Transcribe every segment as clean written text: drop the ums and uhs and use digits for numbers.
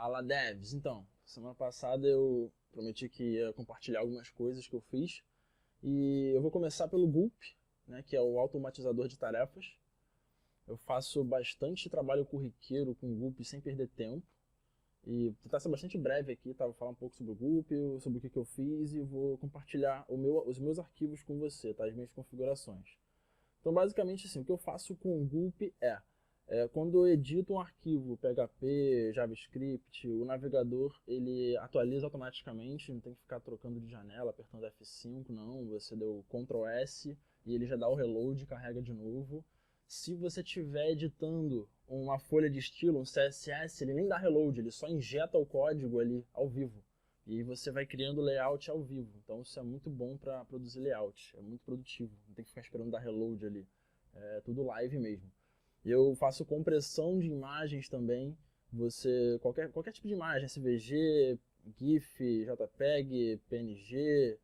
Fala, devs! Então, semana passada eu prometi que ia compartilhar algumas coisas que eu fiz e eu vou começar pelo Gulp, né, que é o automatizador de tarefas. Eu faço bastante trabalho corriqueiro com o Gulp sem perder tempo e tentar ser bastante breve aqui, tá? Vou falar um pouco sobre o Gulp, sobre o que eu fiz e vou compartilhar os meus arquivos com você, tá? As minhas configurações. Então, basicamente, assim, o que eu faço com o Gulp quando eu edito um arquivo PHP, JavaScript, o navegador ele atualiza automaticamente, não tem que ficar trocando de janela, apertando F5, não. Você deu Ctrl S e ele já dá o reload e carrega de novo. Se você estiver editando uma folha de estilo, um CSS, ele nem dá reload, ele só injeta o código ali ao vivo. E você vai criando layout ao vivo. Então isso é muito bom para produzir layout, é muito produtivo, não tem que ficar esperando dar reload ali. É tudo live mesmo. Eu faço compressão de imagens também. Qualquer tipo de imagem, SVG, GIF, JPEG, PNG.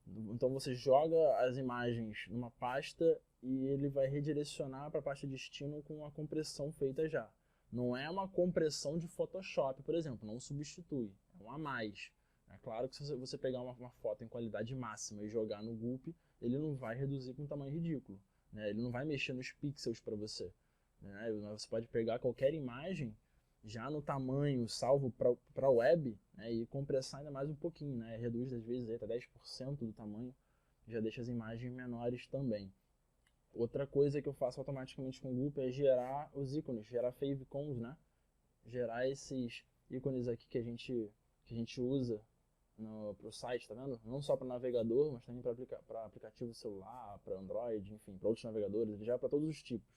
Então você joga as imagens numa pasta e ele vai redirecionar para a pasta de destino com a compressão feita já. Não é uma compressão de Photoshop, por exemplo, não substitui, é um a mais. É claro que se você pegar uma foto em qualidade máxima e jogar no Gulp, ele não vai reduzir com um tamanho ridículo, né? Ele não vai mexer nos pixels para você, né? Você pode pegar qualquer imagem já no tamanho salvo para a web, né, e compressar ainda mais um pouquinho, né? Reduz às vezes até 10% do tamanho, já deixa as imagens menores também. Outra coisa que eu faço automaticamente com o Gulp é gerar os ícones, gerar favicons, né? Gerar esses ícones aqui que a gente usa para o site, tá vendo? Não só para navegador, mas também para aplicativo celular, para Android, enfim, para outros navegadores, ele gera para todos os tipos,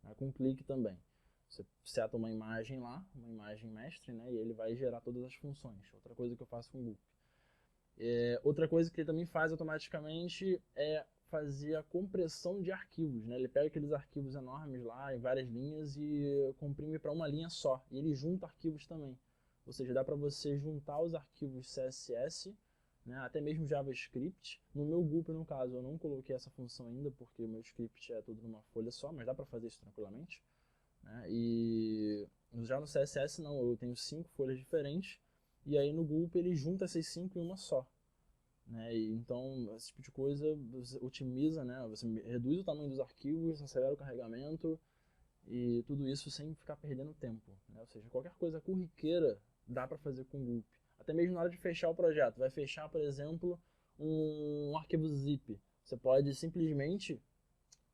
né, com clique também. Você seta uma imagem lá, uma imagem mestre, né, e ele vai gerar todas as funções. Outra coisa que eu faço com o Gulp. Outra coisa que ele também faz automaticamente é fazer a compressão de arquivos, né? Ele pega aqueles arquivos enormes lá, em várias linhas, e comprime para uma linha só. E ele junta arquivos também. Ou seja, dá para você juntar os arquivos CSS, né, até mesmo JavaScript. No meu Gulp, no caso, eu não coloquei essa função ainda, porque o meu script é tudo numa folha só, mas dá para fazer isso tranquilamente, né? E já no CSS não, eu tenho 5 folhas diferentes, e aí no Gulp ele junta essas 5 em uma só, né? E então esse tipo de coisa você otimiza, né? Você reduz o tamanho dos arquivos, acelera o carregamento e tudo isso sem ficar perdendo tempo, né? Ou seja, qualquer coisa corriqueira dá para fazer com o Gulp. Até mesmo na hora de fechar o projeto, vai fechar, por exemplo, um arquivo zip. Você pode simplesmente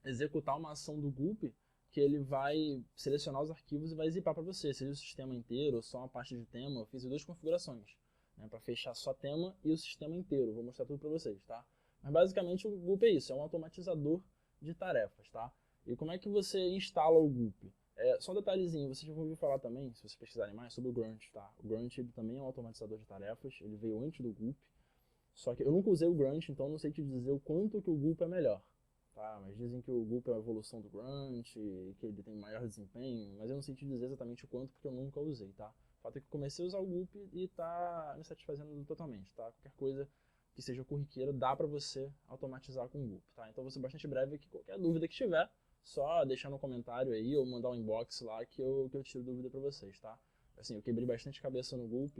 executar uma ação do Gulp que ele vai selecionar os arquivos e vai zipar para você, seja o sistema inteiro ou só uma parte de tema. Eu fiz duas configurações, né, para fechar só tema e o sistema inteiro. Vou mostrar tudo para vocês, tá? Mas basicamente o Gulp é isso, é um automatizador de tarefas, tá? E como é que você instala o Gulp? Só um detalhezinho, vocês já vão ouvir falar também, se vocês pesquisarem mais, sobre o Grunt, tá? O Grunt ele também é um automatizador de tarefas, ele veio antes do Gulp, só que eu nunca usei o Grunt, então não sei te dizer o quanto que o Gulp é melhor. Tá, mas dizem que o Gulp é a evolução do Grunt, que ele tem maior desempenho, mas eu não sei te dizer exatamente o quanto porque eu nunca usei, tá? O fato é que eu comecei a usar o Gulp e tá me satisfazendo totalmente, tá? Qualquer coisa que seja corriqueira dá pra você automatizar com o Gulp, tá? Então vou ser bastante breve aqui, qualquer dúvida que tiver, só deixar no comentário aí ou mandar um inbox lá que eu tiro dúvida pra vocês, tá? Assim, eu quebrei bastante cabeça no Gulp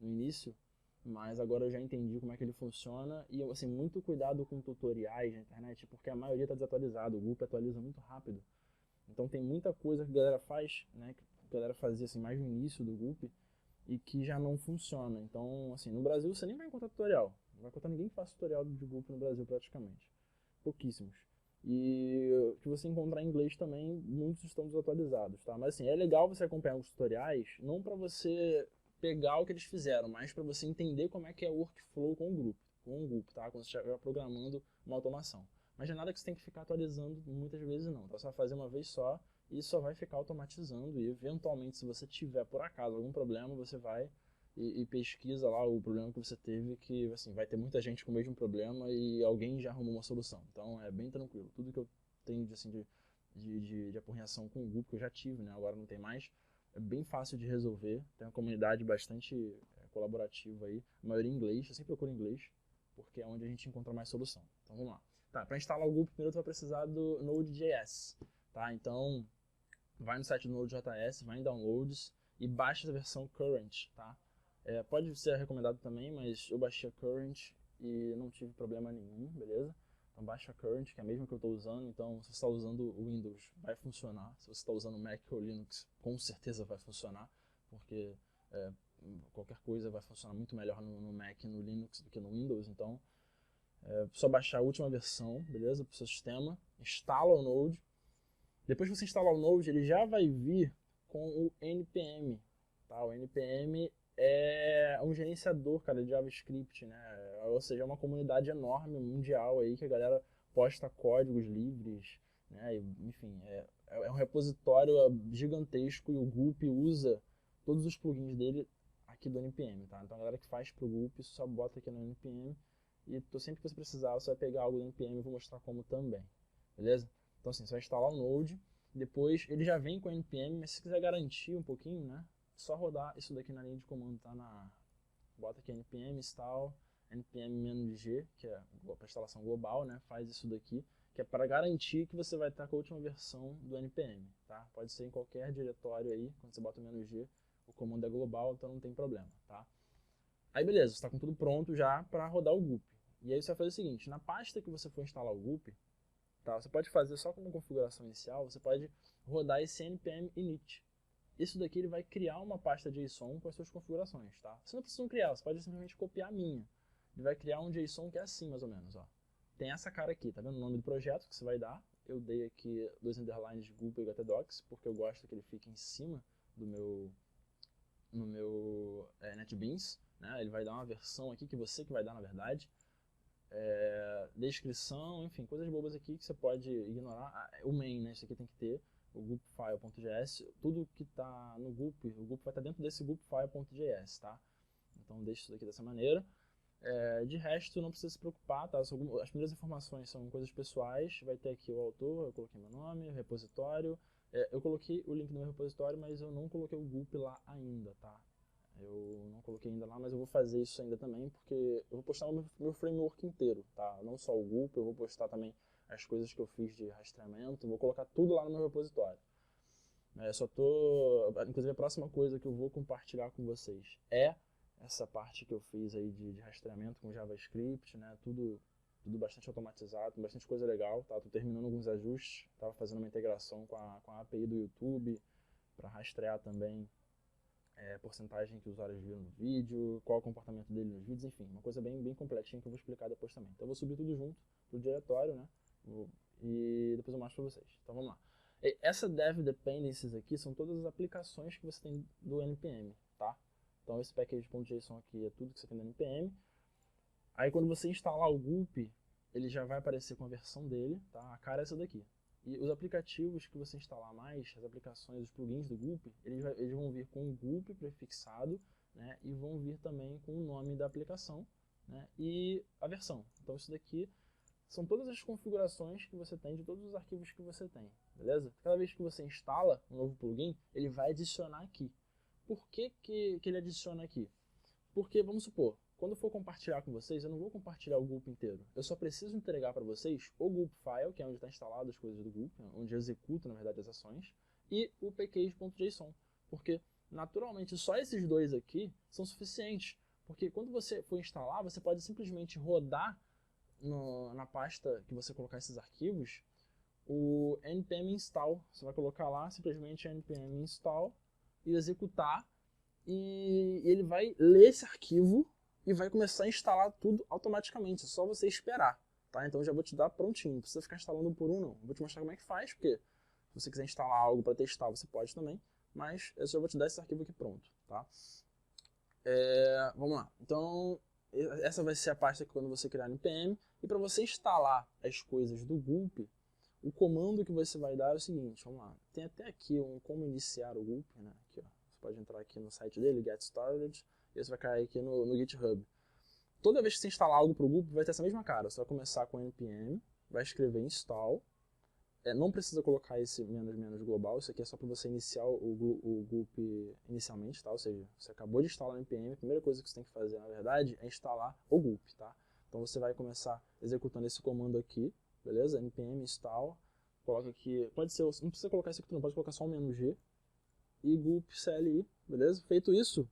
no início, mas agora eu já entendi como é que ele funciona e, assim, muito cuidado com tutoriais na internet, porque a maioria está desatualizada, o Gulp atualiza muito rápido. Então tem muita coisa que a galera faz, né, que a galera fazia assim, mais no início do Gulp e que já não funciona. Então, assim, no Brasil você nem vai encontrar tutorial, não vai encontrar ninguém que faça tutorial de Gulp no Brasil praticamente, pouquíssimos. E o que você encontrar em inglês também, muitos estão desatualizados, tá? Mas assim, é legal você acompanhar os tutoriais, não para você pegar o que eles fizeram, mas para você entender como é que é o workflow com o Gulp, tá? Quando você estiver programando uma automação. Mas não é nada que você tem que ficar atualizando muitas vezes não, tá? Você vai fazer uma vez só e só vai ficar automatizando e eventualmente se você tiver por acaso algum problema, você vai e pesquisa lá o problema que você teve, que assim, vai ter muita gente com o mesmo problema e alguém já arrumou uma solução. Então é bem tranquilo. Tudo que eu tenho de apurrinhação com o Gulp que eu já tive, né? Agora não tem mais, é bem fácil de resolver, tem uma comunidade bastante colaborativa aí, a maioria em inglês, eu sempre procuro em inglês, porque é onde a gente encontra mais solução. Então vamos lá. Tá, para instalar o Gulp, primeiro tu vai precisar do Node.js, tá? Então vai no site do Node.js, vai em Downloads, e baixa a versão current, tá? Pode ser recomendado também, mas eu baixei a current e não tive problema nenhum, beleza? Então baixa a current, que é a mesma que eu estou usando, então se você está usando o Windows, vai funcionar. Se você está usando o Mac ou Linux, com certeza vai funcionar, porque qualquer coisa vai funcionar muito melhor no Mac e no Linux do que no Windows, então só baixar a última versão, beleza? Para o seu sistema, instala o Node. Depois que você instalar o Node, ele já vai vir com o NPM, tá? O NPM é um gerenciador, cara, de JavaScript, né? Ou seja, é uma comunidade enorme, mundial aí, que a galera posta códigos livres, né? Enfim, é um repositório gigantesco e o Gulp usa todos os plugins dele aqui do NPM, tá? Então a galera que faz pro Gulp só bota aqui no NPM e sempre que você precisar, você vai pegar algo do NPM e vou mostrar como também, beleza? Então assim, você vai instalar o Node, depois ele já vem com o NPM, mas se quiser garantir um pouquinho, né? Só rodar isso daqui na linha de comando, tá? Bota aqui npm install npm-g, que é para instalação global, né? Faz isso daqui, que é para garantir que você vai estar com a última versão do npm, tá? Pode ser em qualquer diretório aí, quando você bota o "-g", o comando é global, então não tem problema, tá? Aí beleza, você está com tudo pronto já para rodar o Gulp. E aí você vai fazer o seguinte, na pasta que você for instalar o Gulp, tá? Você pode fazer só como configuração inicial, você pode rodar esse npm init. Isso daqui ele vai criar uma pasta JSON com as suas configurações, tá? Você não precisa criar, você pode simplesmente copiar a minha. Ele vai criar um JSON que é assim, mais ou menos, ó. Tem essa cara aqui, tá vendo o nome do projeto que você vai dar? Eu dei aqui 2 underlines de Gulp e htdocs, porque eu gosto que ele fique em cima do no meu NetBeans, né? Ele vai dar uma versão aqui que você que vai dar, na verdade. Descrição, enfim, coisas bobas aqui que você pode ignorar. O main, né? Isso aqui tem que ter. O gulpfile.js, tudo que está no Gulp, o Gulp vai estar dentro desse gulpfile.js, tá? Então deixa isso daqui dessa maneira. De resto, não precisa se preocupar, tá? As primeiras informações são coisas pessoais, vai ter aqui o autor, eu coloquei meu nome, o repositório, eu coloquei o link do meu repositório, mas eu não coloquei o Gulp lá ainda, tá? Eu não coloquei ainda lá, mas eu vou fazer isso ainda também, porque eu vou postar o meu framework inteiro, tá? Não só o Gulp, eu vou postar também as coisas que eu fiz de rastreamento, vou colocar tudo lá no meu repositório. Inclusive a próxima coisa que eu vou compartilhar com vocês é essa parte que eu fiz aí de rastreamento com JavaScript, né? Tudo bastante automatizado, bastante coisa legal, tá? Tô terminando alguns ajustes, tava fazendo uma integração com a API do YouTube para rastrear também porcentagem que os usuários viram no vídeo, qual é o comportamento dele nos vídeos, enfim, uma coisa bem completinha que eu vou explicar depois também. Então eu vou subir tudo junto pro diretório, né? E depois eu mostro para vocês. Então vamos lá. Essa dev dependencies aqui são todas as aplicações que você tem do npm, tá? Então esse package.json aqui é tudo que você tem do npm. Aí quando você instalar o Gulp, ele já vai aparecer com a versão dele, tá? A cara é essa daqui. E os aplicativos que você instalar mais, as aplicações, os plugins do Gulp, eles vão vir com o Gulp prefixado, né? E vão vir também com o nome da aplicação, né? E a versão. Então isso daqui são todas as configurações que você tem de todos os arquivos que você tem, beleza? Cada vez que você instala um novo plugin, ele vai adicionar aqui. Por que ele adiciona aqui? Porque, vamos supor, quando for compartilhar com vocês, eu não vou compartilhar o Gulp inteiro. Eu só preciso entregar para vocês o Gulp file, que é onde está instalado as coisas do Gulp, onde eu executo, na verdade, as ações, e o package.json. Porque, naturalmente, só esses dois aqui são suficientes. Porque quando você for instalar, você pode simplesmente rodar na pasta que você colocar esses arquivos, o npm install. Você vai colocar lá simplesmente npm install e executar, e ele vai ler esse arquivo e vai começar a instalar tudo automaticamente, é só você esperar, tá? Então já vou te dar prontinho, não precisa ficar instalando por um não, vou te mostrar como é que faz, porque se você quiser instalar algo para testar, você pode também, mas eu só vou te dar esse arquivo aqui pronto, tá? Vamos lá, então essa vai ser a pasta que quando você criar npm, e para você instalar as coisas do Gulp, o comando que você vai dar é o seguinte, vamos lá, tem até aqui um como iniciar o Gulp, né? Aqui, ó. Pode entrar aqui no site dele, Get Started, e você vai cair aqui no GitHub. Toda vez que você instalar algo para o Gulp, vai ter essa mesma cara. Você vai começar com npm, vai escrever install. Não precisa colocar esse ---- global, isso aqui é só para você iniciar o Gulp inicialmente, tá? Ou seja, você acabou de instalar o npm, a primeira coisa que você tem que fazer, na verdade, é instalar o Gulp, tá? Então você vai começar executando esse comando aqui, beleza? npm install, coloca aqui, pode ser, não precisa colocar esse aqui, não pode colocar só um "-g", e gulp CLI, beleza? Feito isso,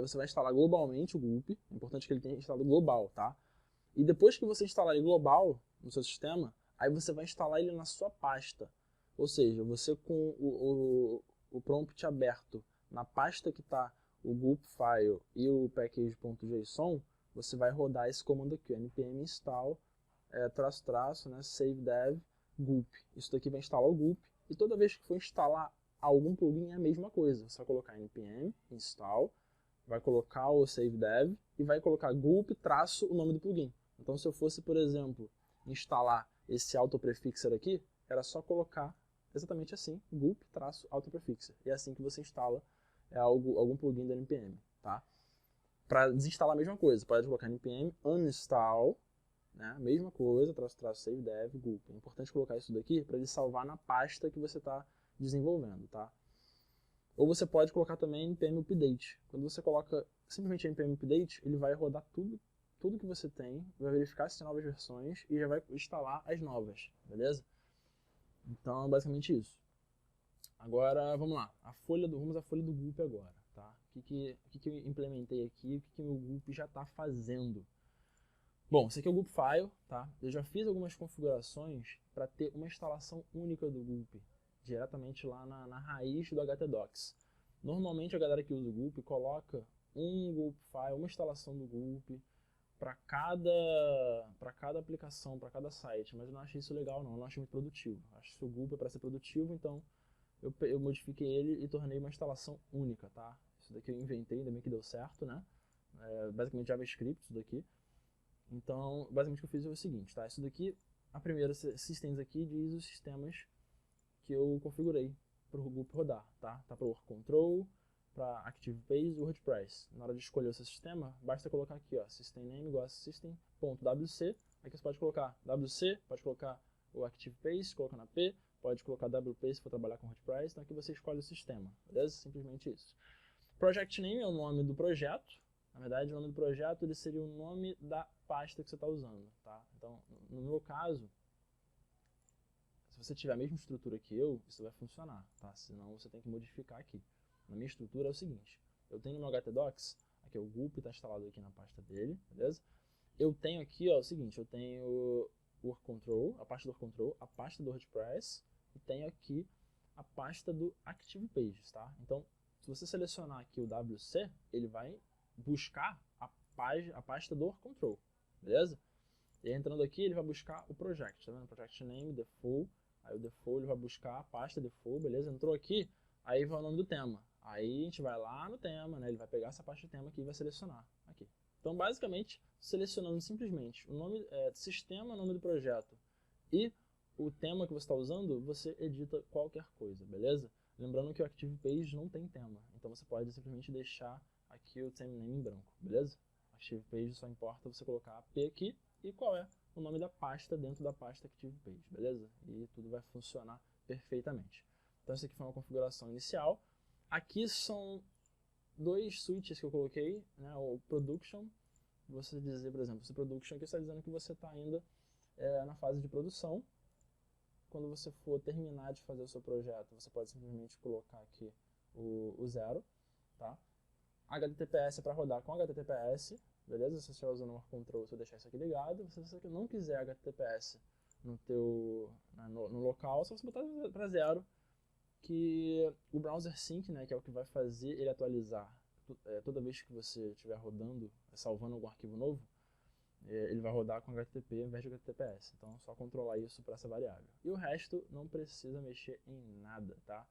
você vai instalar globalmente o gulp, é importante que ele tenha instalado global, tá? E depois que você instalar ele global no seu sistema, aí você vai instalar ele na sua pasta. Ou seja, você com o prompt aberto na pasta que está o gulp file e o package.json, você vai rodar esse comando aqui, npm install -- save dev gulp. Isso daqui vai instalar o gulp e toda vez que for instalar algum plugin é a mesma coisa. Você vai colocar npm install, vai colocar o save dev e vai colocar gulp -- o nome do plugin. Então se eu fosse, por exemplo, instalar esse autoprefixer aqui, era só colocar exatamente assim, gulp -- autoprefixer. E é assim que você instala algum plugin da npm, tá? Para desinstalar a mesma coisa, pode colocar npm uninstall, né? Mesma coisa, -- save dev gulp. É importante colocar isso daqui para ele salvar na pasta que você está desenvolvendo, tá? Ou você pode colocar também npm update. Quando você coloca simplesmente npm update, ele vai rodar tudo que você tem, vai verificar se tem novas versões e já vai instalar as novas, beleza? Então é basicamente isso. Agora vamos lá, vamos à folha do gulp agora, tá? O que eu implementei aqui, o que o meu gulp já está fazendo. Bom, esse aqui é o gulp file, tá? Eu já fiz algumas configurações para ter uma instalação única do gulp, diretamente lá na raiz do htdocs. Normalmente a galera que usa o gulp coloca um gulp file, uma instalação do gulp para cada aplicação, para cada site, mas eu não achei isso legal não, eu não achei muito produtivo. Acho que o gulp é para ser produtivo, então eu modifiquei ele e tornei uma instalação única, tá? Isso daqui eu inventei, ainda bem que deu certo, né? Basicamente JavaScript, isso daqui. Então, basicamente o que eu fiz foi o seguinte, tá? Isso daqui, a primeira systems aqui diz os sistemas que eu configurei para o gulp rodar, tá? Tá para o work control, para ActivePage e WordPress. Na hora de escolher o seu sistema, basta colocar aqui, ó, system name igual a system.wc. Aqui você pode colocar wc, pode colocar o ActivePage, coloca na P, pode colocar WP se for trabalhar com WordPress. Então aqui você escolhe o sistema, beleza? Simplesmente isso. Project name é o nome do projeto. Na verdade, o nome do projeto ele seria o nome da pasta que você está usando, tá? Então, no meu caso, se você tiver a mesma estrutura que eu, isso vai funcionar, tá? Senão você tem que modificar aqui. Na minha estrutura é o seguinte, eu tenho no meu htdocs, aqui o gulp está instalado aqui na pasta dele, beleza? Eu tenho aqui, ó, o seguinte, eu tenho o work control, a pasta do work control, a pasta do WordPress e tenho aqui a pasta do ActivePages, tá? Então, se você selecionar aqui o WC, ele vai buscar a pasta do work control, beleza? E entrando aqui, ele vai buscar o project, tá vendo? Project name, default, aí o default ele vai buscar a pasta default, beleza? Entrou aqui, aí vai o nome do tema. Aí a gente vai lá no tema, né? Ele vai pegar essa pasta de tema aqui e vai selecionar aqui. Então, basicamente, selecionando simplesmente o nome do sistema, o nome do projeto e o tema que você está usando, você edita qualquer coisa, beleza? Lembrando que o ActivePage não tem tema, então você pode simplesmente deixar aqui o theme name em branco, beleza? ActivePage só importa você colocar a P aqui e qual é o nome da pasta dentro da pasta ActivePage, beleza? E tudo vai funcionar perfeitamente. Então essa aqui foi uma configuração inicial. Aqui são dois switches que eu coloquei, né? O Production, você dizer, por exemplo, esse Production aqui está dizendo que você está ainda na fase de produção. Quando você for terminar de fazer o seu projeto, você pode simplesmente colocar aqui o 0, tá? HTTPS é para rodar com HTTPS, beleza? Se você estiver usando o work control, você vai deixar isso aqui ligado. Se você não quiser HTTPS no local, só você botar para 0, que o browser sync, né, que é o que vai fazer ele atualizar toda vez que você estiver rodando, salvando algum arquivo novo, ele vai rodar com HTTP ao invés de HTTPS. Então é só controlar isso para essa variável. E o resto não precisa mexer em nada, tá?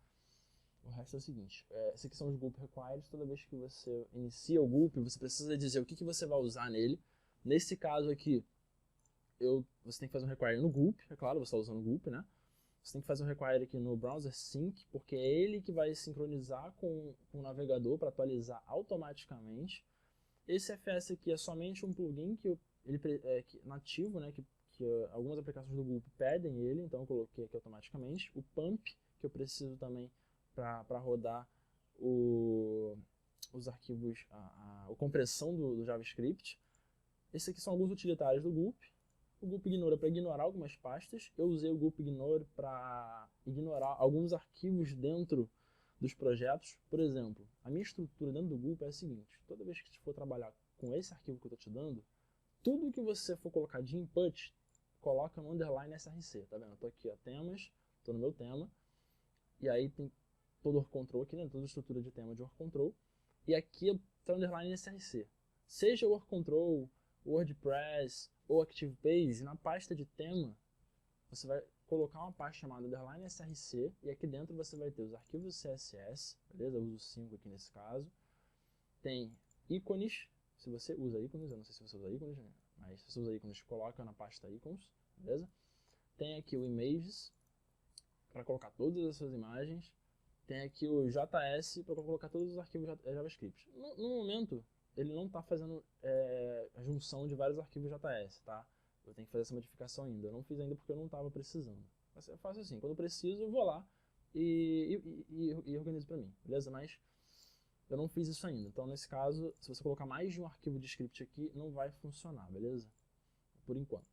O resto é o seguinte, esses aqui são os gulp requires. Toda vez que você inicia o gulp, você precisa dizer o que você vai usar nele. Nesse caso aqui, você tem que fazer um require no gulp, é claro, você está usando o gulp, né? Você tem que fazer um require aqui no browser sync, porque é ele que vai sincronizar com o navegador para atualizar automaticamente. Esse FS aqui é somente um plugin nativo, né, que algumas aplicações do gulp pedem ele, então eu coloquei aqui automaticamente. O pump, que eu preciso também para rodar os arquivos, a compressão do JavaScript. Esses aqui são alguns utilitários do gulp. O gulp ignore para ignorar algumas pastas. Eu usei o gulp ignore para ignorar alguns arquivos dentro dos projetos. Por exemplo, a minha estrutura dentro do Gulp é a seguinte: toda vez que você for trabalhar com esse arquivo que eu estou te dando, tudo que você for colocar de input, coloca no underline src, tá vendo? Eu tô aqui, ó, temas, tô no meu tema, e aí tem todo o work control aqui, né? Toda a estrutura de tema de work control, e aqui tá o underline src. Seja work control, WordPress ou ActivePage, na pasta de tema, você vai colocar uma pasta chamada underline src, e aqui dentro você vai ter os arquivos CSS, beleza? Eu uso 5 aqui nesse caso. Tem ícones, se você usa ícones, eu não sei se você usa ícones, né? Mas se você usa ícones, coloca na pasta ícones, beleza? Tem aqui o images, para colocar todas as suas imagens. Tem aqui o JS, para colocar todos os arquivos JavaScript. No momento, ele não está fazendo a junção de vários arquivos JS, tá? Eu tenho que fazer essa modificação ainda. Eu não fiz ainda porque eu não estava precisando. Mas eu faço assim, quando eu preciso, eu vou lá e organizo para mim, beleza? Mas eu não fiz isso ainda. Então, nesse caso, se você colocar mais de um arquivo de script aqui, não vai funcionar, beleza? Por enquanto.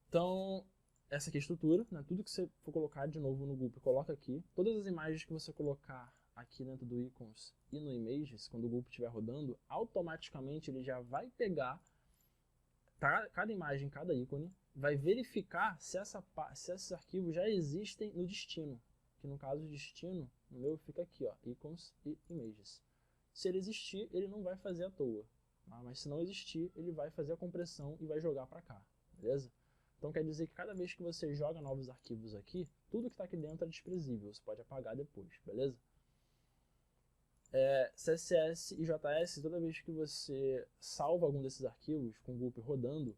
Então, essa aqui é a estrutura, né? Tudo que você for colocar de novo no Gulp, coloca aqui. Todas as imagens que você colocar aqui dentro do Icons e no Images, quando o Gulp estiver rodando, automaticamente ele já vai pegar cada imagem, cada ícone, vai verificar se esses arquivos já existem no destino. Que no caso, o destino, no meu, fica aqui, ó, Icons e Images. Se ele existir, ele não vai fazer à toa. Tá? Mas se não existir, ele vai fazer a compressão e vai jogar para cá, beleza? Então quer dizer que cada vez que você joga novos arquivos aqui, tudo que está aqui dentro é desprezível, você pode apagar depois, beleza? CSS e JS, toda vez que você salva algum desses arquivos com o Gulp rodando,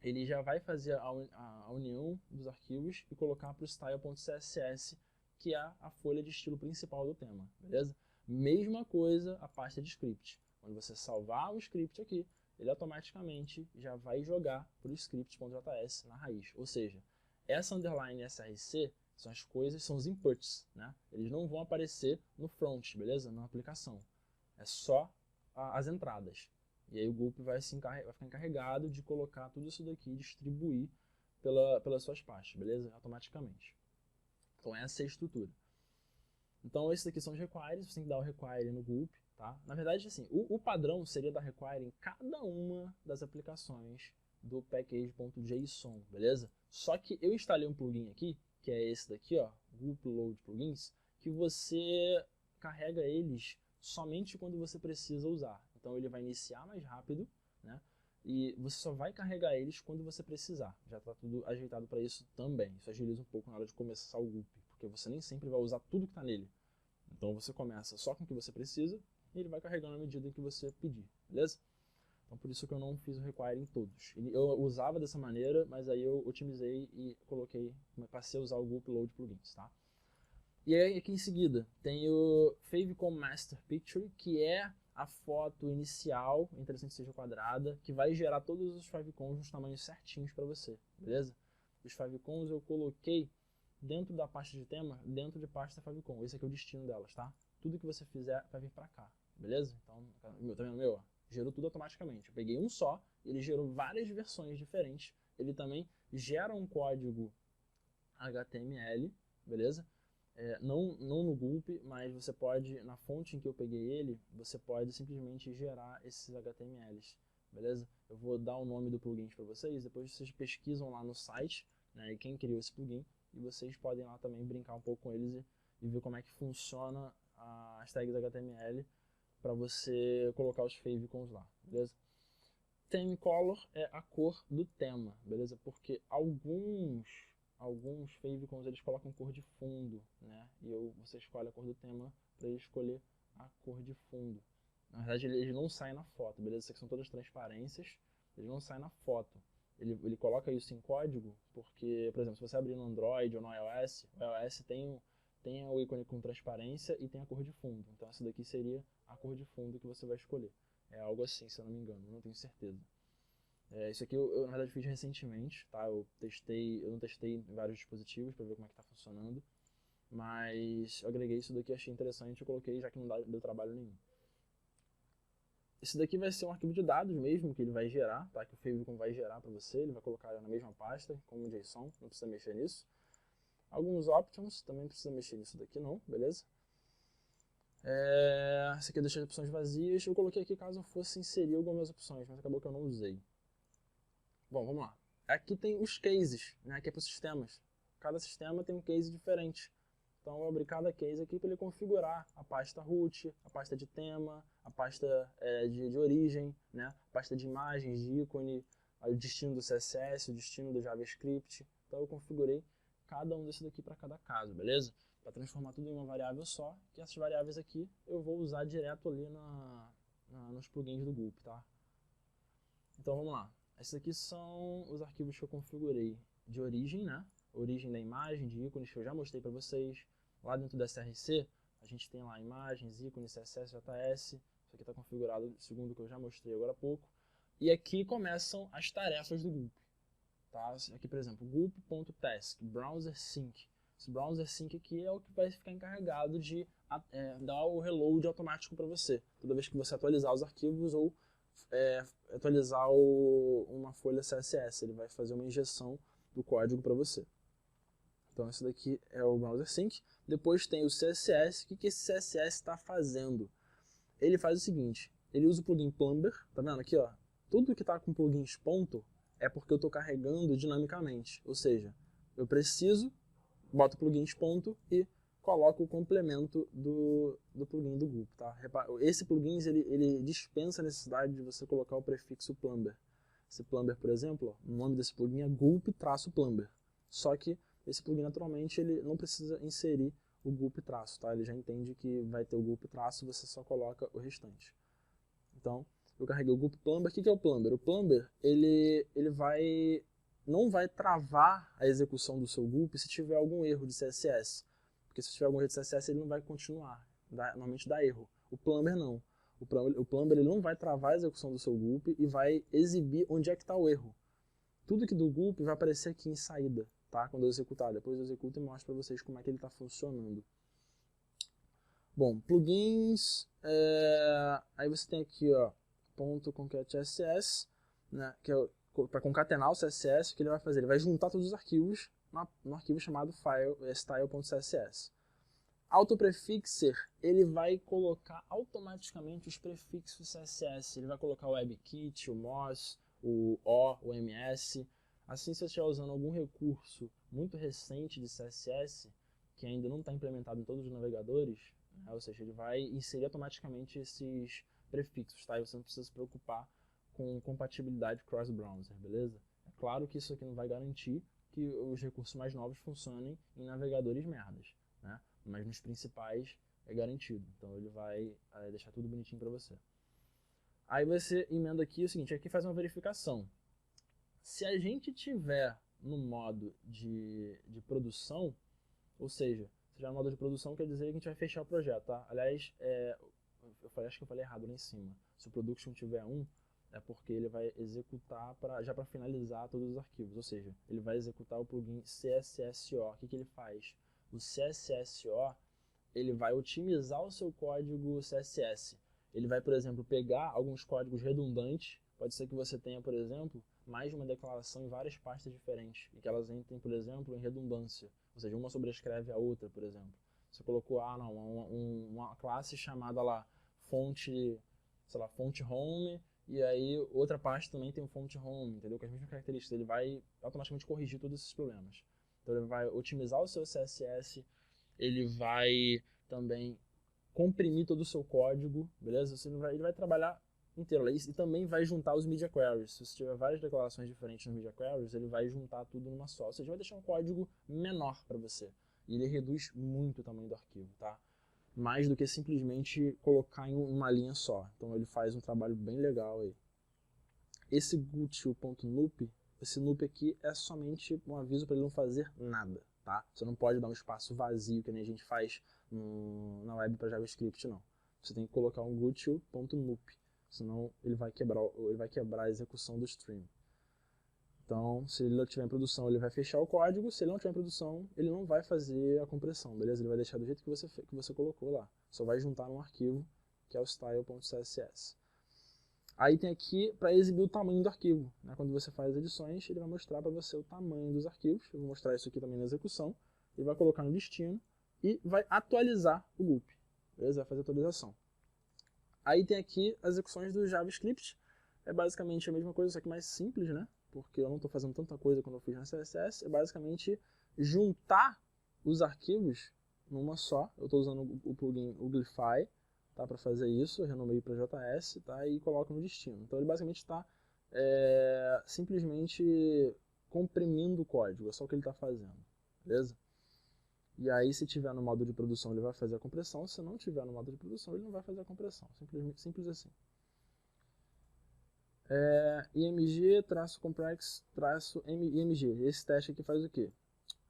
ele já vai fazer a união dos arquivos e colocar para o style.css, que é a folha de estilo principal do tema, beleza? Mesma coisa a pasta de script. Quando você salvar o script aqui, ele automaticamente já vai jogar para o script.js na raiz. Ou seja, essa underline src são as coisas, são os inputs, né? Eles não vão aparecer no front, beleza? Na aplicação. É só as entradas. E aí o Gulp vai ficar encarregado de colocar tudo isso daqui e distribuir pelas suas pastas, beleza? Automaticamente. Então essa é a estrutura. Então esses aqui são os requires, você tem que dar o require no Gulp, tá? Na verdade, assim, o padrão seria dar require em cada uma das aplicações do package.json, beleza? Só que eu instalei um plugin aqui, que é esse daqui, ó, Gulp Load Plugins, que você carrega eles somente quando você precisa usar. Então ele vai iniciar mais rápido, né? E você só vai carregar eles quando você precisar. Já está tudo ajeitado para isso também. Isso agiliza um pouco na hora de começar o Gulp, porque você nem sempre vai usar tudo que está nele. Então você começa só com o que você precisa e ele vai carregando à medida que você pedir, beleza? Então por isso que eu não fiz o require em todos. Eu usava dessa maneira, mas aí eu otimizei e passei a usar o Gulp Load Plugins, tá? E aí aqui em seguida tem o Favicon Master Picture, que é a foto inicial em 306 quadrada, que vai gerar todos os favicons nos tamanhos certinhos para você, beleza? Os favicons eu coloquei dentro da pasta de tema, dentro de pasta favicon. Esse aqui é o destino delas, tá? Tudo que você fizer vai vir para cá, beleza? Então, tá vendo meu? Ó, gerou tudo automaticamente. Eu peguei um só, ele gerou várias versões diferentes. Ele também gera um código HTML, beleza? Não no Gulp, mas você pode, na fonte em que eu peguei ele, você pode simplesmente gerar esses HTMLs, beleza? Eu vou dar o nome do plugin para vocês, depois vocês pesquisam lá no site, né, quem criou esse plugin, e vocês podem lá também brincar um pouco com eles e ver como é que funciona as tags HTML para você colocar os favicons lá, beleza? Theme color é a cor do tema, beleza? Porque alguns favicons eles colocam cor de fundo, né? E você escolhe a cor do tema para ele escolher a cor de fundo. Na verdade ele não sai na foto, beleza? Essas aqui são todas transparências, ele não sai na foto. Ele coloca isso em código porque, por exemplo, se você abrir no Android ou no iOS, o iOS tem o ícone com transparência e tem a cor de fundo. Então essa daqui seria a cor de fundo que você vai escolher. É algo assim, se eu não me engano, não tenho certeza. Isso aqui eu na verdade fiz recentemente, tá? Eu não testei em vários dispositivos para ver como é que tá funcionando, mas eu agreguei isso daqui, achei interessante e coloquei já que não deu trabalho nenhum. Esse daqui vai ser um arquivo de dados mesmo que ele vai gerar, tá? Que o Favicon vai gerar para você, ele vai colocar na mesma pasta como o JSON, não precisa mexer nisso. Alguns options, também não precisa mexer nisso daqui não, beleza? Esse aqui eu deixei as opções vazias. Eu coloquei aqui caso eu fosse inserir algumas opções, mas acabou que eu não usei. Bom, vamos lá. Aqui tem os cases, né, que é para os sistemas. Cada sistema tem um case diferente. Então eu vou abrir cada case aqui para ele configurar a pasta root, a pasta de tema, a pasta de origem, né, a pasta de imagens, de ícone, o destino do CSS, o destino do JavaScript. Então eu configurei cada um desses daqui para cada caso, beleza? Para transformar tudo em uma variável só, que essas variáveis aqui eu vou usar direto ali nos plugins do Gulp, tá? Então vamos lá. Esses aqui são os arquivos que eu configurei de origem, né? Origem da imagem, de ícones que eu já mostrei para vocês. Lá dentro da SRC, a gente tem lá imagens, ícones, CSS, JS. Isso aqui está configurado segundo o que eu já mostrei agora há pouco. E aqui começam as tarefas do Gulp. Tá? Aqui, por exemplo, gulp.task, browser sync. Esse browser sync aqui é o que vai ficar encarregado de dar o reload automático para você. Toda vez que você atualizar os arquivos ou atualizar uma folha CSS, ele vai fazer uma injeção do código para você. Então esse daqui é o browser sync. Depois tem o CSS. O que esse CSS está fazendo? Ele faz o seguinte, ele usa o plugin Plumber, tá vendo aqui, ó? Tudo que está com plugins ponto é porque eu estou carregando dinamicamente, ou seja, eu preciso, boto plugins ponto e coloco o complemento do plugin do Gulp, tá? Esse plugin ele dispensa a necessidade de você colocar o prefixo Plumber. Esse Plumber, por exemplo, ó, o nome desse plugin é Gulp-Plumber. Só que esse plugin, naturalmente, ele não precisa inserir o Gulp traço, tá? Ele já entende que vai ter o Gulp traço, você só coloca o restante. Então, eu carreguei o Gulp Plumber. O que é o Plumber? O Plumber, ele não vai travar a execução do seu Gulp se tiver algum erro de CSS. Porque se tiver algum erro de CSS, ele não vai continuar. Normalmente dá erro. O Plumber não. O Plumber ele não vai travar a execução do seu Gulp e vai exibir onde é que está o erro. Tudo que do Gulp vai aparecer aqui em saída, tá? Quando eu executar. Depois eu executo e mostro para vocês como é que ele está funcionando. Bom, plugins. Aí você tem aqui, ó, .concat.css, né, que é para concatenar o CSS. O que ele vai fazer? Ele vai juntar todos os arquivos no arquivo chamado style.css. Autoprefixer, ele vai colocar automaticamente os prefixos CSS. Ele vai colocar o WebKit, o MOS, o MS. Assim, se você estiver usando algum recurso muito recente de CSS, que ainda não está implementado em todos os navegadores, né, ou seja, ele vai inserir automaticamente esses prefixos, tá? E você não precisa se preocupar com compatibilidade cross-browser, beleza? É claro que isso aqui não vai garantir que os recursos mais novos funcionem em navegadores merdas, né? Mas nos principais é garantido. Então ele vai deixar tudo bonitinho para você. Aí você emenda aqui o seguinte, aqui faz uma verificação. Se a gente tiver no modo de produção, ou seja, se tiver no modo de produção quer dizer que a gente vai fechar o projeto, tá? Aliás, acho que eu falei errado lá em cima. Se o production tiver 1, é porque ele vai executar já para finalizar todos os arquivos, ou seja, ele vai executar o plugin CSSO. O que ele faz? O CSSO, ele vai otimizar o seu código CSS. Ele vai, por exemplo, pegar alguns códigos redundantes. Pode ser que você tenha, por exemplo, mais de uma declaração em várias pastas diferentes, e que elas entrem, por exemplo, em redundância. Ou seja, uma sobrescreve a outra, por exemplo. Você colocou uma classe chamada lá fonte, sei lá, fonte home, e aí outra pasta também tem um fonte home, entendeu? Com as mesmas características. Ele vai automaticamente corrigir todos esses problemas. Então ele vai otimizar o seu CSS, ele vai também comprimir todo o seu código, beleza? Ele vai trabalhar inteiro e também vai juntar os media queries. Se você tiver várias declarações diferentes nos media queries, ele vai juntar tudo numa só. Ou seja, vai deixar um código menor para você. E ele reduz muito o tamanho do arquivo, tá? Mais do que simplesmente colocar em uma linha só. Então ele faz um trabalho bem legal aí. Esse gutil.nup, esse nup aqui é somente um aviso para ele não fazer nada, tá? Você não pode dar um espaço vazio que nem a gente faz na web para JavaScript, não. Você tem que colocar um gutil.nup, senão ele vai quebrar a execução do stream. Então, se ele não estiver em produção, ele vai fechar o código. Se ele não estiver em produção, ele não vai fazer a compressão, beleza? Ele vai deixar do jeito que você colocou lá. Só vai juntar num arquivo, que é o style.css. Aí tem aqui para exibir o tamanho do arquivo, né? Quando você faz edições, ele vai mostrar para você o tamanho dos arquivos. Eu vou mostrar isso aqui também na execução. Ele vai colocar no destino e vai atualizar o Gulp. beleza? Vai fazer a atualização. Aí tem aqui as execuções do JavaScript, é basicamente a mesma coisa, só que mais simples, né? Porque eu não estou fazendo tanta coisa quando eu fiz na CSS, é basicamente juntar os arquivos numa só. Eu estou usando o plugin Uglify, tá, para fazer isso, eu renomeio para JS, tá, e coloco no destino. Então ele basicamente está simplesmente comprimindo o código, é só o que ele está fazendo, beleza? E aí, se tiver no modo de produção, ele vai fazer a compressão. Se não tiver no modo de produção, ele não vai fazer a compressão. Simples assim. img-complex-img. Esse teste aqui faz o quê?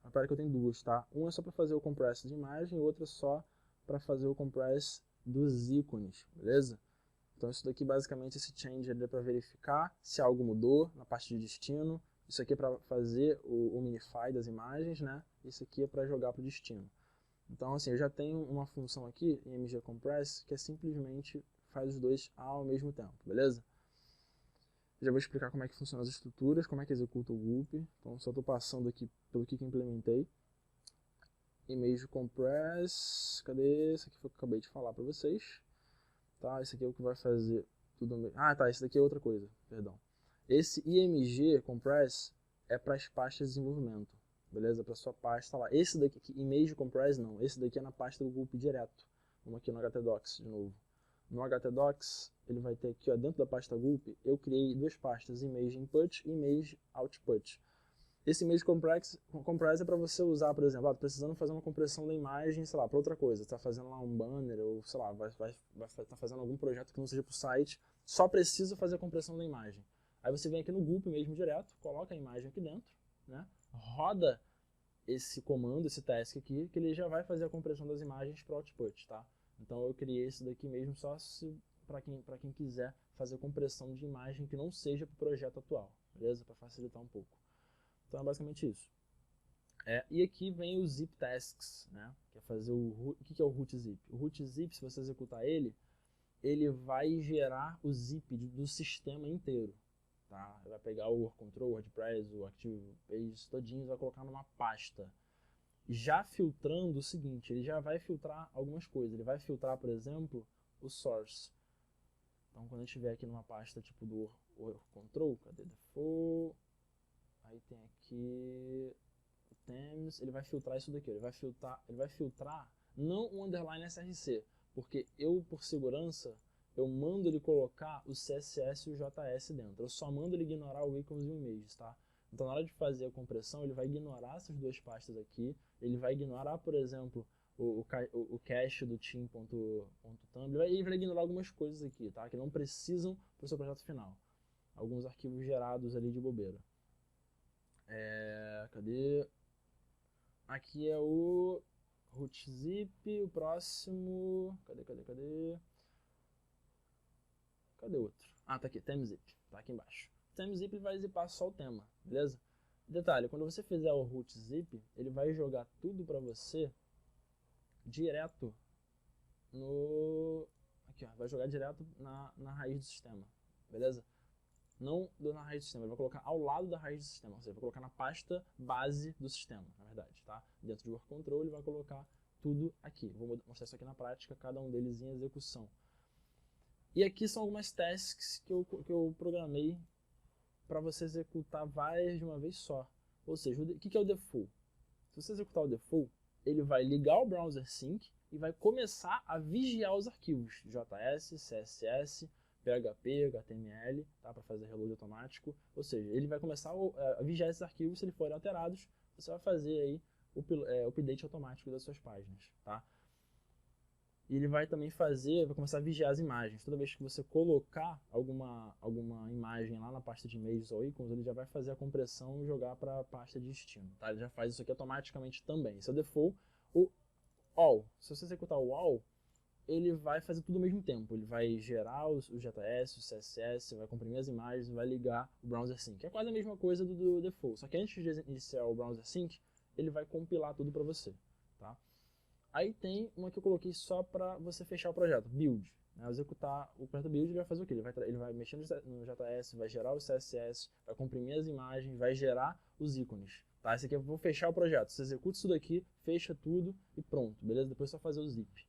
Repara que eu tenho duas, tá? Um é só para fazer o compress de imagem e outro é só para fazer o compress dos ícones, beleza? Então isso daqui, basicamente, esse change é para verificar se algo mudou na parte de destino. Isso aqui é para fazer o minify das imagens, né? Isso aqui é para jogar para o destino. Então, assim, eu já tenho uma função aqui, img-compress, que é simplesmente faz os dois ao mesmo tempo, beleza? Já vou explicar como é que funcionam as estruturas, como é que executa o gulp. Então, só estou passando aqui pelo que implementei. Img-compress, cadê? Isso aqui foi o que eu acabei de falar para vocês. Tá, esse aqui é o que vai fazer tudo. Ah, tá, esse daqui é outra coisa, perdão. Esse img-compress é para as pastas de desenvolvimento, beleza? Para sua pasta lá. Esse daqui, img-compress não, esse daqui é na pasta do gulp direto. Vamos aqui no htdocs de novo. No htdocs, ele vai ter aqui, ó, dentro da pasta gulp, eu criei duas pastas, image input e image output. Esse image compress é para você usar, por exemplo, precisando fazer uma compressão da imagem, sei lá, para outra coisa. Está fazendo lá um banner ou, sei lá, vai estar fazendo algum projeto que não seja para o site, só precisa fazer a compressão da imagem. Aí você vem aqui no gulp mesmo direto, coloca a imagem aqui dentro, né? Roda esse comando, esse task aqui, que ele já vai fazer a compressão das imagens para o output, tá? Então eu criei esse daqui mesmo só para quem quiser fazer compressão de imagem que não seja para o projeto atual, beleza? Para facilitar um pouco. Então é basicamente isso. E aqui vem o zip tasks, né? Que é fazer o que é o root zip? O root zip, se você executar ele vai gerar o zip do sistema inteiro. Tá? Ele vai pegar o work control, o WordPress, o Active Pages todinho e vai colocar numa pasta. Já filtrando o seguinte, ele já vai filtrar algumas coisas. Ele vai filtrar, por exemplo, o source. Então quando a gente tiver aqui numa pasta tipo do work control, cadê default? Aí tem aqui o themes, ele vai filtrar isso daqui, ele vai filtrar não o underline src, porque eu, por segurança, eu mando ele colocar o CSS e o JS dentro. Eu só mando ele ignorar o icons e o images, tá? Então na hora de fazer a compressão, ele vai ignorar essas duas pastas aqui, ele vai ignorar, por exemplo, o cache do team.tumblr, e ele vai ignorar algumas coisas aqui, tá? Que não precisam para o seu projeto final. Alguns arquivos gerados ali de bobeira. Cadê? Aqui é o rootzip, o próximo... Cadê o outro? Ah, tá aqui, themezip, tá aqui embaixo. O themezip vai zipar só o tema, beleza? Detalhe, quando você fizer o rootzip, ele vai jogar tudo pra você direto no... Aqui, ó, vai jogar direto na raiz do sistema, beleza? Não na raiz do sistema, ele vai colocar ao lado da raiz do sistema, ou seja, vai colocar na pasta base do sistema, na verdade, tá? Dentro de work control ele vai colocar tudo aqui. Vou mostrar isso aqui na prática, cada um deles em execução. E aqui são algumas tasks que eu programei para você executar várias de uma vez só. Ou seja, o que é o default? Se você executar o default, ele vai ligar o browser sync e vai começar a vigiar os arquivos JS, CSS, PHP, HTML, tá, para fazer reload automático. Ou seja, ele vai começar a vigiar esses arquivos. Se eles forem alterados, você vai fazer aí o update automático das suas páginas, tá? E ele vai também vai começar a vigiar as imagens. Toda vez que você colocar alguma imagem lá na pasta de images ou icons, ele já vai fazer a compressão e jogar para a pasta de destino, tá? Ele já faz isso aqui automaticamente também. Esse é o default. O all, se você executar o all, ele vai fazer tudo ao mesmo tempo. Ele vai gerar o JS, o CSS, vai comprimir as imagens e vai ligar o browser sync. É quase a mesma coisa do default, só que antes de iniciar o browser sync, ele vai compilar tudo para você, tá? Aí tem uma que eu coloquei só para você fechar o projeto, build. Ao executar o projeto build, ele vai fazer o quê? Ele vai mexer no JS, vai gerar o CSS, vai comprimir as imagens, vai gerar os ícones. Tá? Esse aqui eu vou fechar o projeto. Você executa isso daqui, fecha tudo e pronto, beleza? Depois é só fazer o zip.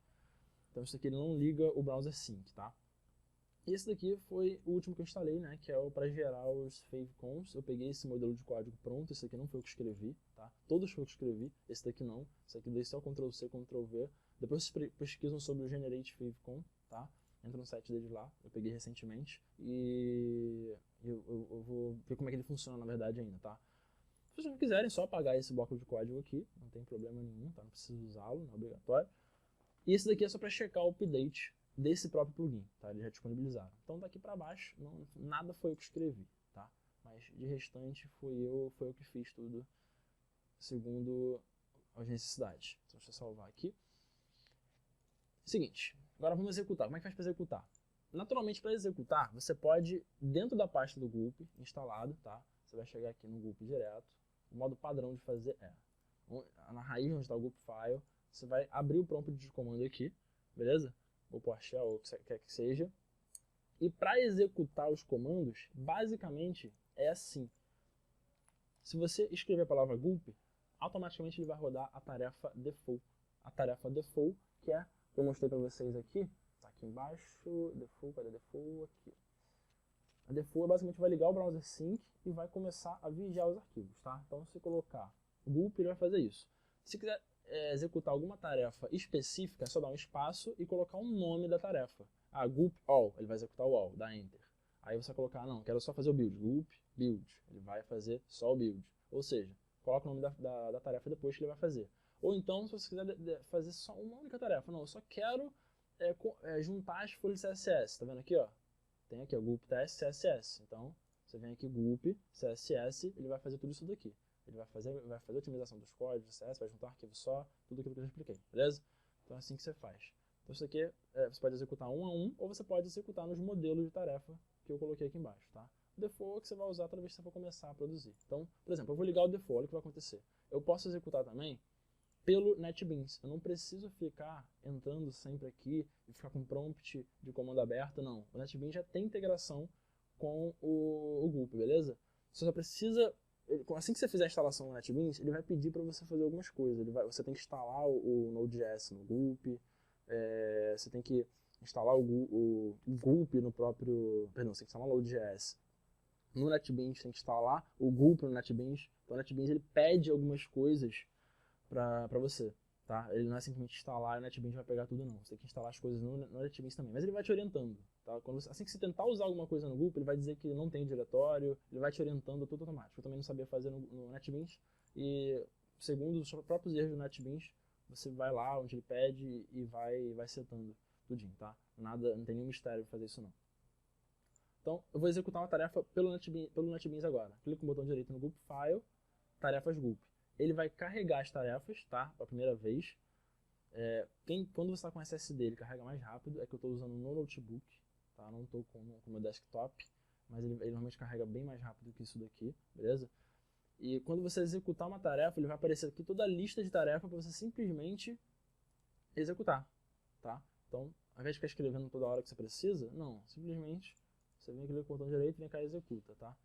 Então isso aqui ele não liga o browser sync, tá? E esse daqui foi o último que eu instalei, né, que é o para gerar os favicons. Eu peguei esse modelo de código pronto, esse aqui não foi eu que escrevi, tá? Todos foi eu que escrevi, esse daqui não. Esse aqui daí só Ctrl+C, Ctrl+V. Depois vocês pesquisam sobre o Generate Favicon, tá? Entra no site deles lá, eu peguei recentemente. E eu vou ver como é que ele funciona na verdade ainda, tá? Se vocês não quiserem, só apagar esse bloco de código aqui, não tem problema nenhum, tá? Não precisa usá-lo, não é obrigatório. E esse daqui é só para checar o update desse próprio plugin, tá? Eles já disponibilizaram. Então daqui para baixo, nada foi eu que escrevi, tá? Mas de restante foi eu que fiz tudo segundo as necessidades. Então deixa eu salvar aqui. Seguinte, agora vamos executar. Como é que faz para executar? Naturalmente, para executar, você pode, dentro da pasta do Gulp instalado, tá? Você vai chegar aqui no Gulp direto. O modo padrão de fazer é, na raiz onde está o Gulp File, você vai abrir o prompt de comando aqui, beleza? Ou PowerShell, ou o que quer que seja. E para executar os comandos, basicamente é assim. Se você escrever a palavra gulp, automaticamente ele vai rodar a tarefa default. A tarefa default, que é, que eu mostrei para vocês aqui, tá aqui embaixo, default, cadê default? Aqui. A default basicamente vai ligar o browser sync e vai começar a vigiar os arquivos, tá? Então se colocar gulp, ele vai fazer isso. Se quiser executar alguma tarefa específica, é só dar um espaço e colocar um nome da tarefa. Ah, gulp all, ele vai executar o all, dá enter. Aí você vai colocar, não, quero só fazer o build, gulp build, ele vai fazer só o build. Ou seja, coloca o nome da tarefa depois que ele vai fazer. Ou então, se você quiser fazer só uma única tarefa, não, eu só quero juntar as folhas CSS, tá vendo aqui, ó? Tem aqui, ó, gulp test CSS. Então, você vem aqui, gulp CSS, ele vai fazer tudo isso daqui. Ele vai fazer a otimização dos códigos do CSS, vai juntar um arquivo só, tudo aquilo que eu já expliquei, beleza? Então é assim que você faz. Então isso aqui você pode executar um a um, ou você pode executar nos modelos de tarefa que eu coloquei aqui embaixo, tá? O default é que você vai usar toda vez que você for começar a produzir. Então, por exemplo, eu vou ligar o default, olha o que vai acontecer. Eu posso executar também pelo NetBeans. Eu não preciso ficar entrando sempre aqui e ficar com prompt de comando aberto, não. O NetBeans já tem integração com o Gulp, beleza? Você só precisa, assim que você fizer a instalação no NetBeans, ele vai pedir para você fazer algumas coisas. Você tem que instalar o Node.js no Gulp, você tem que instalar o Gulp no próprio, perdão, você tem que instalar o Node.js no NetBeans, tem que instalar o Gulp no NetBeans. Então o NetBeans ele pede algumas coisas para você, tá? Ele não é simplesmente instalar e o NetBeans vai pegar tudo, não. Você tem que instalar as coisas no NetBeans também. Mas ele vai te orientando, tá? Assim que você tentar usar alguma coisa no Gulp, ele vai dizer que não tem diretório, ele vai te orientando tudo automático. Eu também não sabia fazer no NetBeans e, segundo os próprios erros do NetBeans, você vai lá onde ele pede e vai setando tudinho, tá? Nada, não tem nenhum mistério fazer isso, não. Então, eu vou executar uma tarefa pelo NetBeans agora. Clico com o botão direito no Gulp File, tarefas Gulp. Ele vai carregar as tarefas, tá? Pela primeira vez. Quando você está com SSD, ele carrega mais rápido. É que eu estou usando no notebook, tá? Não estou com o meu desktop, mas ele normalmente carrega bem mais rápido que isso daqui, beleza? E quando você executar uma tarefa, ele vai aparecer aqui toda a lista de tarefas para você simplesmente executar, tá? Então, ao invés de ficar escrevendo toda hora que você precisa, não, simplesmente você vem aqui no botão direito, vem cá e executa, tá?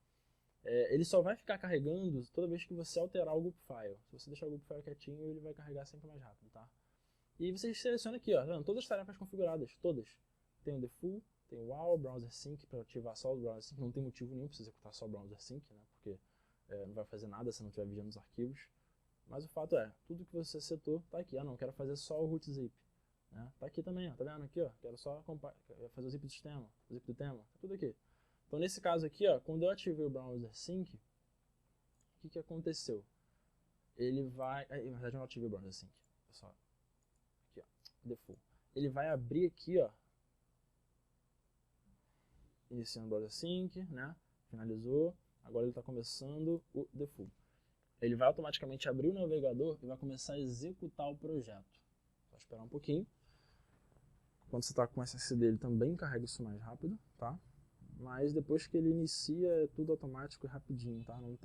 Ele só vai ficar carregando toda vez que você alterar o Gulp File. Se você deixar o Gulp File quietinho, ele vai carregar sempre mais rápido, tá? E você seleciona aqui, ó, tá vendo? Todas as tarefas configuradas, todas. Tem o default, tem o all, browser sync, para ativar só o browser sync. Não tem motivo nenhum para você executar só o browser sync, né? Porque não vai fazer nada se não estiver vigiando os arquivos. Mas o fato é, tudo que você setou tá aqui. Ah não, quero fazer só o root zip. Né? Tá aqui também, ó, tá vendo aqui, ó? Quero só fazer o zip do sistema, o zip do tema, tá tudo aqui. Então nesse caso aqui, ó, quando eu ativei o browser sync, o que aconteceu? Ele vai, na verdade eu não ativei o browser sync, pessoal. Aqui, ó, default. Ele vai abrir aqui, ó, iniciando o browser sync, né? Finalizou. Agora ele está começando o default. Ele vai automaticamente abrir o navegador e vai começar a executar o projeto. Só esperar um pouquinho. Quando você está com SSD, ele também carrega isso mais rápido, tá? Mas depois que ele inicia, é tudo automático e rapidinho, tá? Não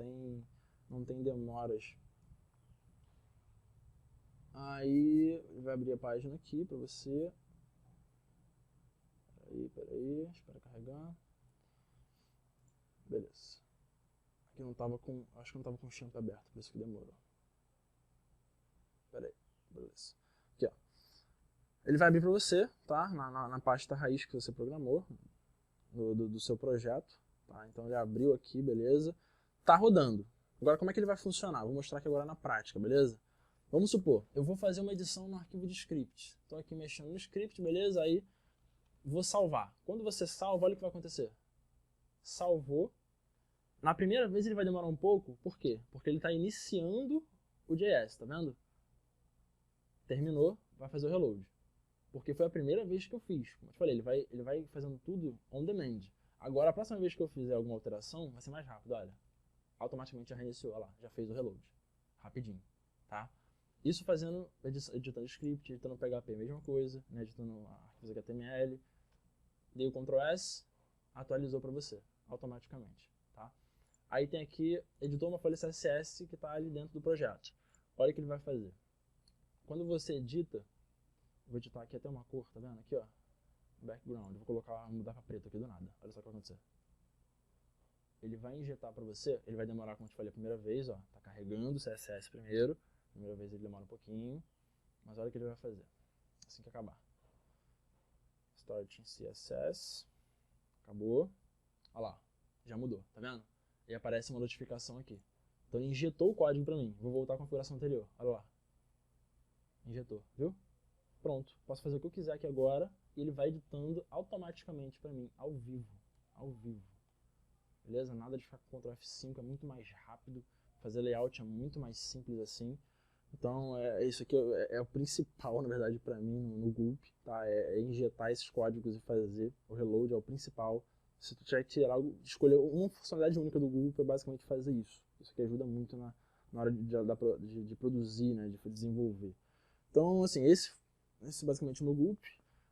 tem demoras. Aí ele vai abrir a página aqui para você. Peraí, espera carregar. Beleza. Aqui não tava com, acho que não tava com o champ aberto, por isso que demorou. Peraí, beleza. Aqui, ó. Ele vai abrir para você, tá? Na pasta raiz que você programou do seu projeto, tá? Então ele abriu aqui, beleza? Tá rodando. Agora como é que ele vai funcionar? Vou mostrar aqui agora na prática, beleza? Vamos supor, eu vou fazer uma edição no arquivo de script. Estou aqui mexendo no script, beleza? Aí vou salvar. Quando você salva, olha o que vai acontecer. Salvou. Na primeira vez ele vai demorar um pouco, por quê? Porque ele está iniciando o JS, tá vendo? Terminou, vai fazer o reload. Porque foi a primeira vez que eu fiz. Como eu te falei, ele vai fazendo tudo on demand. Agora, a próxima vez que eu fizer alguma alteração, vai ser mais rápido, olha. Automaticamente já reiniciou, olha lá, já fez o reload. Rapidinho, tá? Isso fazendo, editando script, editando PHP, mesma coisa, né? Editando arquivos HTML. Dei o Ctrl S, atualizou para você, automaticamente, tá? Aí tem aqui, editou uma folha CSS que está ali dentro do projeto. Olha o que ele vai fazer. Quando você edita, vou editar aqui até uma cor, tá vendo? Aqui, ó, background. Vou colocar, mudar para preto aqui do nada. Olha só o que vai acontecer. Ele vai injetar para você, ele vai demorar, como eu te falei, a primeira vez, ó, tá carregando o CSS primeiro. Primeira vez ele demora um pouquinho, mas olha o que ele vai fazer. Assim que acabar. Start in CSS. Acabou. Olha lá, já mudou, tá vendo? E aparece uma notificação aqui. Então ele injetou o código para mim. Vou voltar à configuração anterior. Olha lá. Injetou, viu? Pronto. Posso fazer o que eu quiser aqui agora e ele vai editando automaticamente para mim, ao vivo. Ao vivo. Beleza? Nada de ficar com Ctrl F5, é muito mais rápido. Fazer layout é muito mais simples assim. Então, isso aqui é o principal, na verdade, para mim no Gulp, tá? É injetar esses códigos e fazer o reload, é o principal. Se tu tiver que tirar algo, escolher uma funcionalidade única do Gulp, é basicamente fazer isso. Isso aqui ajuda muito na hora de produzir, né? De desenvolver. Então, assim, esse basicamente o meu Gulp.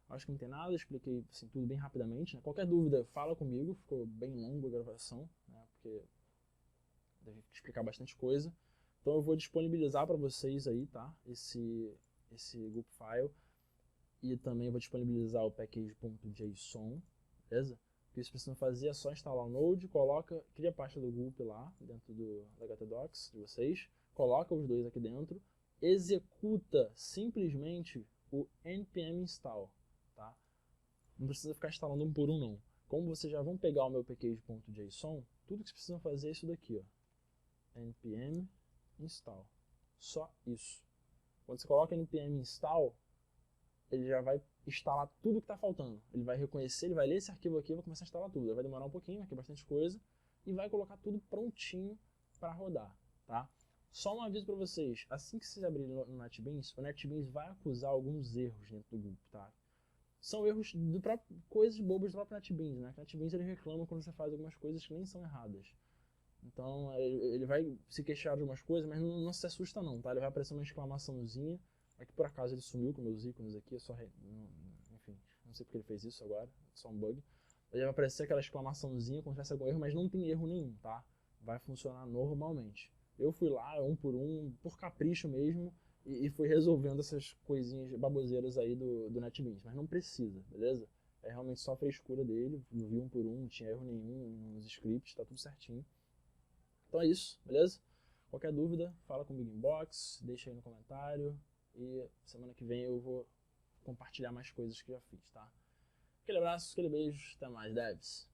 Acho que não tem nada, expliquei assim, tudo bem rapidamente. Né? Qualquer dúvida, fala comigo, ficou bem longa a gravação, né? Porque deve explicar bastante coisa. Então eu vou disponibilizar para vocês aí, tá? Esse Gulp file. E também vou disponibilizar o package.json, beleza? O que vocês precisam fazer é só instalar o Node, cria a pasta do Gulp lá, dentro da HTDocs de vocês, coloca os dois aqui dentro, executa simplesmente o npm install, tá? Não precisa ficar instalando um por um não. Como vocês já vão pegar o meu package.json, tudo que vocês precisam fazer é isso daqui, ó. npm install. Só isso. Quando você coloca npm install, ele já vai instalar tudo que está faltando. Ele vai reconhecer, ele vai ler esse arquivo aqui e vai começar a instalar tudo. Ele vai demorar um pouquinho, aqui é bastante coisa, e vai colocar tudo prontinho para rodar, tá? Só um aviso para vocês, assim que vocês abrirem no NetBeans, o NetBeans vai acusar alguns erros dentro do grupo, tá? São erros coisas bobas do próprio NetBeans, né? O NetBeans ele reclama quando você faz algumas coisas que nem são erradas. Então ele vai se queixar de algumas coisas, mas não se assusta não, tá? Ele vai aparecer uma exclamaçãozinha. Aqui por acaso ele sumiu com meus ícones aqui, enfim, não sei porque ele fez isso agora, só um bug. Ele vai aparecer aquela exclamaçãozinha quando tivesse algum erro, mas não tem erro nenhum, tá? Vai funcionar normalmente. Eu fui lá, um por capricho mesmo, e fui resolvendo essas coisinhas baboseiras aí do NetBeans, mas não precisa, beleza? É realmente só a frescura dele, eu vi um por um, não tinha erro nenhum nos scripts, tá tudo certinho. Então é isso, beleza? Qualquer dúvida, fala comigo em inbox, deixa aí no comentário. E semana que vem eu vou compartilhar mais coisas que já fiz, tá? Aquele abraço, aquele beijo, até mais, devs!